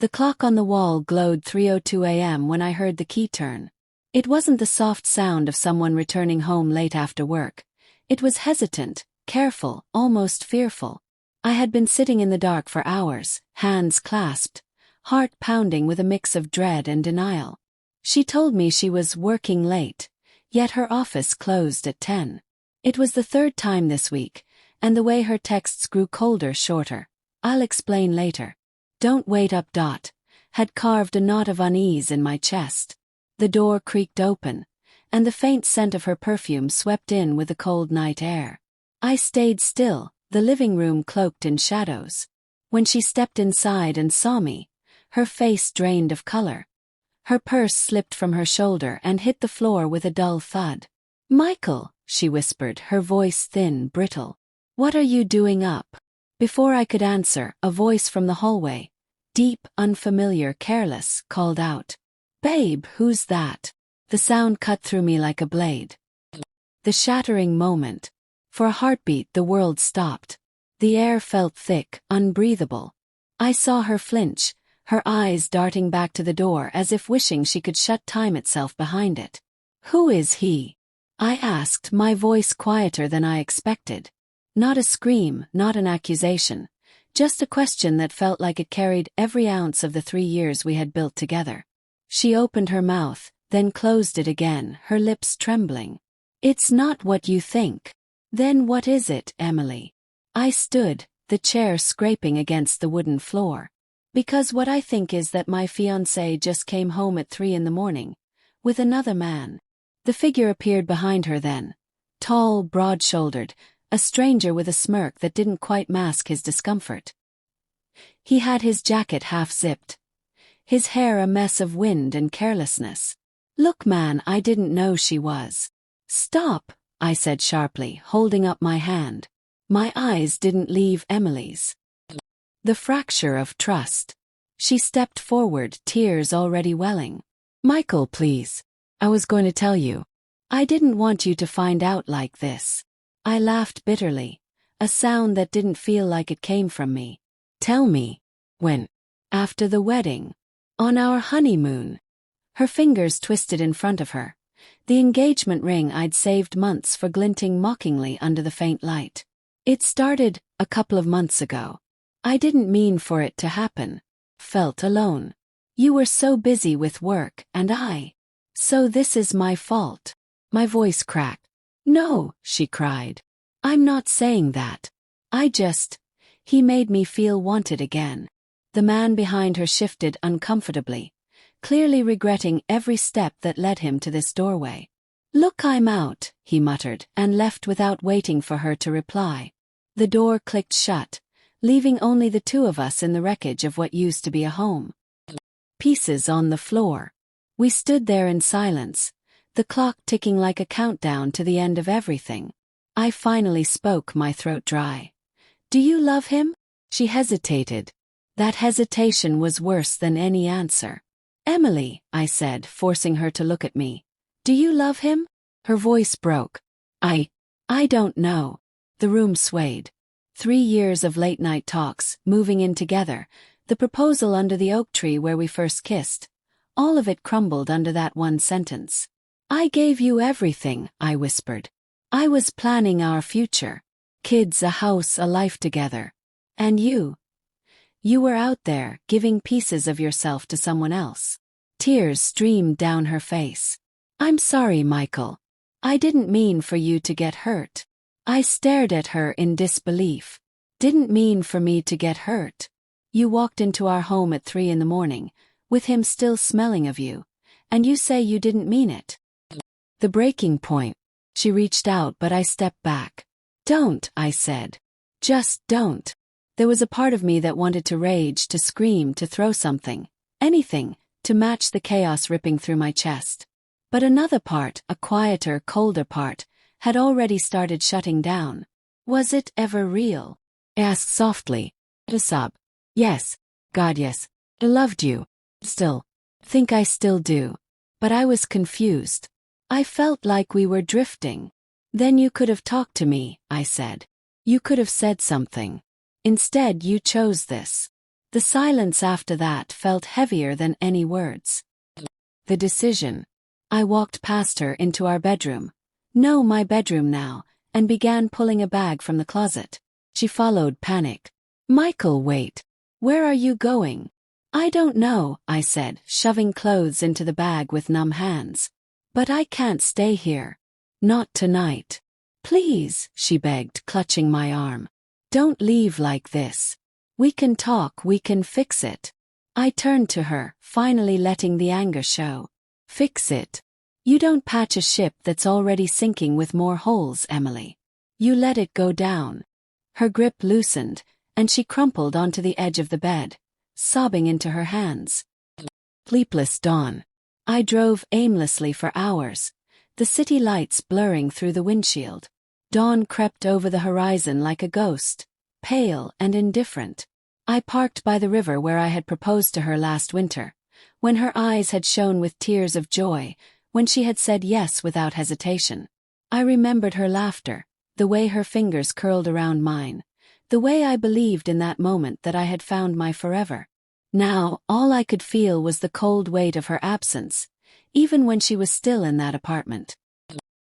The clock on the wall glowed 3:02 a.m. when I heard the key turn. It wasn't the soft sound of someone returning home late after work. It was hesitant, careful, almost fearful. I had been sitting in the dark for hours, hands clasped, heart pounding with a mix of dread and denial. She told me she was working late, yet her office closed at 10. It was the third time this week, and the way her texts grew colder, shorter. "I'll explain later. Don't wait up." Had carved a knot of unease in my chest. The door creaked open, and the faint scent of her perfume swept in with the cold night air. I stayed still, the living room cloaked in shadows. When she stepped inside and saw me, her face drained of color. Her purse slipped from her shoulder and hit the floor with a dull thud. "Michael," she whispered, her voice thin, brittle. "What are you doing up?" Before I could answer, a voice from the hallway, deep, unfamiliar, careless, called out, "Babe, who's that?" The sound cut through me like a blade. The shattering moment. For a heartbeat the world stopped. The air felt thick, unbreathable. I saw her flinch, her eyes darting back to the door as if wishing she could shut time itself behind it. "Who is he?" I asked, my voice quieter than I expected. Not a scream, not an accusation. Just a question that felt like it carried every ounce of the 3 years we had built together. She opened her mouth, then closed it again, her lips trembling. "It's not what you think." "Then what is it, Emily?" I stood, the chair scraping against the wooden floor. "Because what I think is that my fiancé just came home at 3 in the morning, with another man." The figure appeared behind her then. Tall, broad-shouldered, a stranger with a smirk that didn't quite mask his discomfort. He had his jacket half-zipped, his hair a mess of wind and carelessness. "Look, man, I didn't know she was." "Stop," I said sharply, holding up my hand. My eyes didn't leave Emily's. The fracture of trust. She stepped forward, tears already welling. "Michael, please. I was going to tell you. I didn't want you to find out like this." I laughed bitterly, a sound that didn't feel like it came from me. "Tell me. When?" "After the wedding. On our honeymoon." Her fingers twisted in front of her, the engagement ring I'd saved months for glinting mockingly under the faint light. "It started a couple of months ago. I didn't mean for it to happen. Felt alone. You were so busy with work, and so this is my fault." My voice cracked. "No," she cried. "I'm not saying that. He made me feel wanted again." The man behind her shifted uncomfortably, clearly regretting every step that led him to this doorway. "Look, I'm out," he muttered, and left without waiting for her to reply. The door clicked shut, leaving only the two of us in the wreckage of what used to be a home. Pieces on the floor. We stood there in silence, the clock ticking like a countdown to the end of everything. I finally spoke, my throat dry. "Do you love him?" She hesitated. That hesitation was worse than any answer. "Emily," I said, forcing her to look at me. "Do you love him?" Her voice broke. I don't know." The room swayed. 3 years of late-night talks, moving in together, the proposal under the oak tree where we first kissed. All of it crumbled under that one sentence. "I gave you everything," I whispered. "I was planning our future. Kids, a house, a life together. And you were out there, giving pieces of yourself to someone else." Tears streamed down her face. "I'm sorry, Michael. I didn't mean for you to get hurt." I stared at her in disbelief. "Didn't mean for me to get hurt? You walked into our home at 3 in the morning, with him still smelling of you, and you say you didn't mean it?" The breaking point. She reached out, but I stepped back. "Don't," I said. "Just don't." There was a part of me that wanted to rage, to scream, to throw something, anything, to match the chaos ripping through my chest. But another part, a quieter, colder part, had already started shutting down. "Was it ever real?" I asked softly. A sob. "Yes. God, yes. I loved you. Still. Think I still do." But I was confused. I felt like we were drifting. "Then you could have talked to me," I said. "You could have said something. Instead, you chose this." The silence after that felt heavier than any words. The decision. I walked past her into our bedroom. No, my bedroom now, and began pulling a bag from the closet. She followed, panic. Michael, wait. Where are you going? I don't know, I said, shoving clothes into the bag with numb hands. But I can't stay here. Not tonight. Please, she begged, clutching my arm. Don't leave like this. We can talk, we can fix it. I turned to her, finally letting the anger show. Fix it. You don't patch a ship that's already sinking with more holes, Emily. You let it go down. Her grip loosened, and she crumpled onto the edge of the bed, sobbing into her hands. Sleepless dawn. I drove aimlessly for hours, the city lights blurring through the windshield. Dawn crept over the horizon like a ghost, pale and indifferent. I parked by the river where I had proposed to her last winter, when her eyes had shone with tears of joy, when she had said yes without hesitation. I remembered her laughter, the way her fingers curled around mine, the way I believed in that moment that I had found my forever. Now, all I could feel was the cold weight of her absence, even when she was still in that apartment.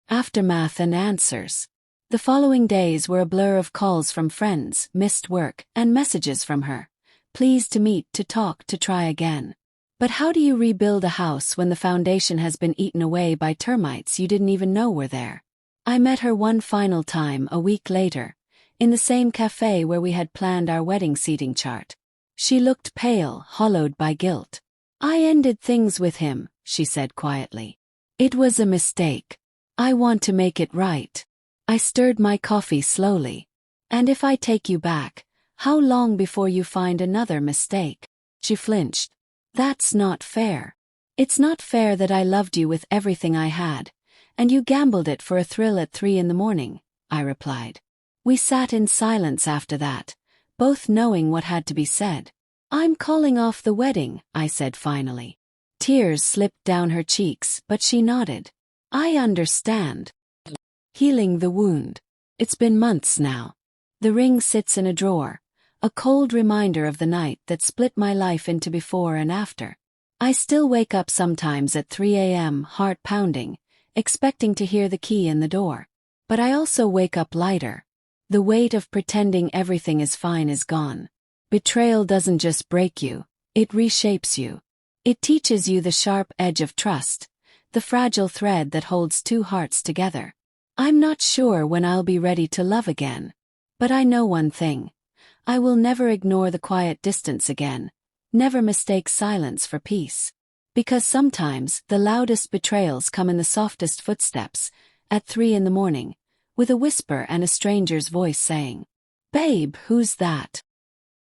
Aftermath and answers. The following days were a blur of calls from friends, missed work, and messages from her. Pleased to meet, to talk, to try again. But how do you rebuild a house when the foundation has been eaten away by termites you didn't even know were there? I met her one final time a week later, in the same cafe where we had planned our wedding seating chart. She looked pale, hollowed by guilt. I ended things with him, she said quietly. It was a mistake. I want to make it right. I stirred my coffee slowly. And if I take you back, how long before you find another mistake? She flinched. That's not fair. It's not fair that I loved you with everything I had, and you gambled it for a thrill at 3 a.m, I replied. We sat in silence after that, both knowing what had to be said. I'm calling off the wedding, I said finally. Tears slipped down her cheeks, but she nodded. I understand. Healing the wound. It's been months now. The ring sits in a drawer, a cold reminder of the night that split my life into before and after. I still wake up sometimes at 3 a.m., heart pounding, expecting to hear the key in the door. But I also wake up lighter. The weight of pretending everything is fine is gone. Betrayal doesn't just break you, it reshapes you. It teaches you the sharp edge of trust, the fragile thread that holds two hearts together. I'm not sure when I'll be ready to love again. But I know one thing. I will never ignore the quiet distance again, never mistake silence for peace. Because sometimes the loudest betrayals come in the softest footsteps, at 3 a.m, with a whisper and a stranger's voice saying, "Babe, who's that?"